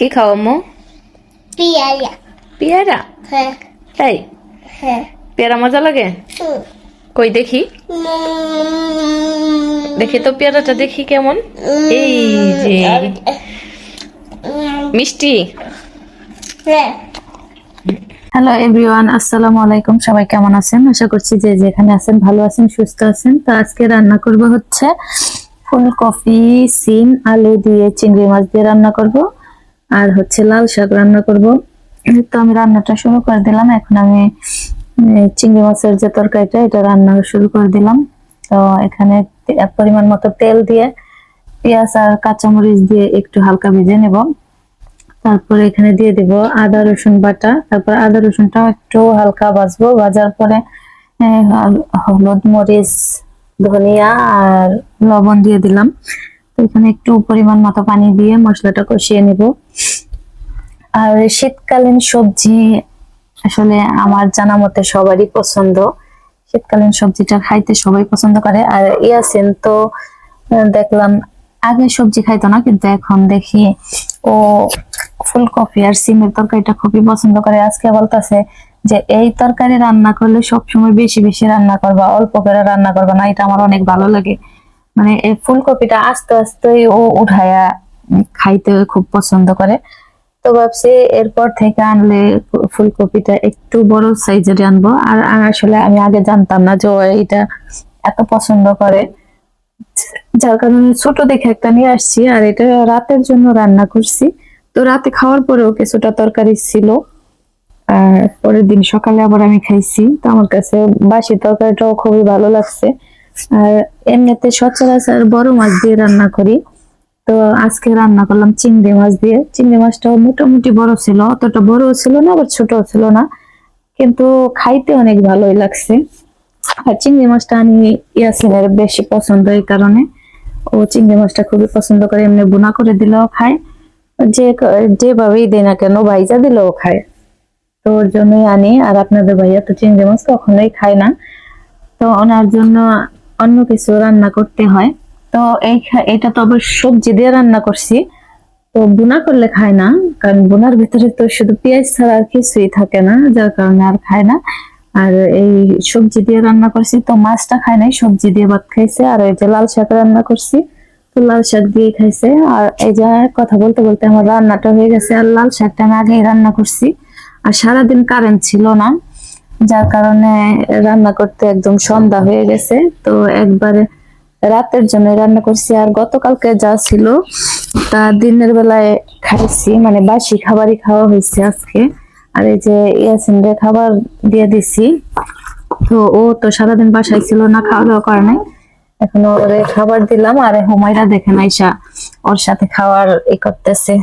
কি খাও আম্মু? পেয়ারা। পেয়ারা? হ্যাঁ তাই? হ্যাঁ। পেয়ারা মজা লাগে? কই দেখি, দেখি তো পেয়ারাটা দেখি কেমন। এই যে মিষ্টি। হ্যাঁ। হ্যালো এভরিওয়ান, আসসালামু আলাইকুম। সবাই কেমন আছেন? আশা করছি যে যেখানে আছেন ভালো আছেন, সুস্থ আছেন। তো আজকে রান্না করব হচ্ছে ফুলকপি, সিম, আলু দিয়ে চিংড়ি মাছ দিয়ে রান্না করব, আর হচ্ছে লাল শাক রান্না করব। তো আমি রান্নাটা শুরু করে দিলাম। এখন আমি চিংড়ি মাছের যে তরকারিটা এটা রান্না শুরু করে দিলাম। তো এখানে পরিমাণ মতো তেল দিয়ে পেঁয়াজ আর কাঁচামরিচ দিয়ে একটু হালকা ভেজে নেব। তারপরে এখানে দিয়ে দিব আদা রসুন বাটা। তারপর আদা রসুনটাও একটু হালকা ভাজবো। ভাজার পরে হলুদ, মরিচ, ধনিয়া আর লবণ দিয়ে দিলাম। তো এখানে একটু পরিমাণ মতো পানি দিয়ে মশলাটা কষিয়ে নিব। আর শীতকালীন সবজি আসলে আমার জানা মতে সবারই পছন্দ। শীতকালীন সবজিটা খাইতে সবাই পছন্দ করে। আর ইয়াসিন তো দেখলাম আগে সবজি খাইতো না, কিন্তু এখন দেখি ও ফুলকপি আর সিমের তরকারিটা খুবই পছন্দ করে। আজকে বলতেছে যে এই তরকারি রান্না করলে সবসময় বেশি বেশি রান্না করবা, অল্প করে রান্না করবা না, এটা আমার অনেক ভালো লাগে। মানে এই ফুলকপিটা আস্তে আস্তে ও উঠায়া খাইতে খুব পছন্দ করে। তো ভাবছি এরপর থেকে আনলে ফুলকপিটা একটু বড় সাইজের আনবো। আর আসলে আমি আগে জানতাম না যে ও এটা এত পছন্দ করে, যার কারণে ছোট দেখে একটা নিয়ে আসছি। আর এটা রাতের জন্য রান্না করছি। তো রাতে খাওয়ার পরেও কিছুটা তরকারি ছিল, আর পরের দিন সকালে আবার আমি খাইছি। তো আমার কাছে বাসি তরকারিটাও খুবই ভালো লাগছে। আর এমনিতে সচরাচর বড় মাছ দিয়ে রান্না করি, তো আজকে রান্না করলাম চিংড়ি মাছ দিয়ে। চিংড়ি মাছটাও মোটামুটি বড় ছিল, অতটা বড় ছিল না আবার ছোট ছিল না, কিন্তু খাইতে অনেক ভালোই লাগছে। আর চিংড়ি মাছটা আমি ইয়াসিনের বেশি পছন্দ, এই কারণে ও চিংড়ি মাছটা খুবই পছন্দ করে। এমনি ভুনা করে দিলেও খায়, যে যেভাবেই দেয় না কেন, ভাইজা দিলেও খায়। তো ওর জন্যই আনি। আর আপনাদের ভাইয়া তো চিংড়ি মাছ কখনোই খায় না, তো ওনার জন্য অন্য কিছু রান্না করতে হয়। তো এটা তো আবার সবজি দিয়ে রান্না করছি, তো বুনা করলে খায় না, কারণ বুনার ভিতরে তো শুধু পেঁয়াজ ছাড়া আর কিছুই থাকে না, যার কারণে আর খায় না। আর এই সবজি দিয়ে রান্না করছি, তো মাছটা খায় নাই, সবজি দিয়ে ভাত খাইছে। আর এই যে লাল শাক রান্না করছি, তো লাল শাক দিয়ে খাইছে। আর এই যে কথা বলতে বলতে আমার রান্নাটা হয়ে গেছে। আর লাল শাকটা আমি আগেই রান্না করছি। আর সারাদিন কারেন্ট ছিল না, যার কারণে রান্না করতে একদম সন্ধ্যা হয়ে গেছে। তো একবারে রাতের জন্য রান্না করছি। আর গতকালকে যা ছিল তা দিনের বেলায় খাইছি, মানে বাসি খাবারই খাওয়া হয়েছে আজকে। আর এই যে ইয়াসিনরে খাবার দিয়ে দিছি। তো ও তো সারাদিন বাসায় ছিল না, খাওয়া দাওয়া করে নাই, এখন ওরে খাবার দিলাম। আর হুমায়রা দেখেন আইসা ওর সাথে খাওয়ার করতেছে।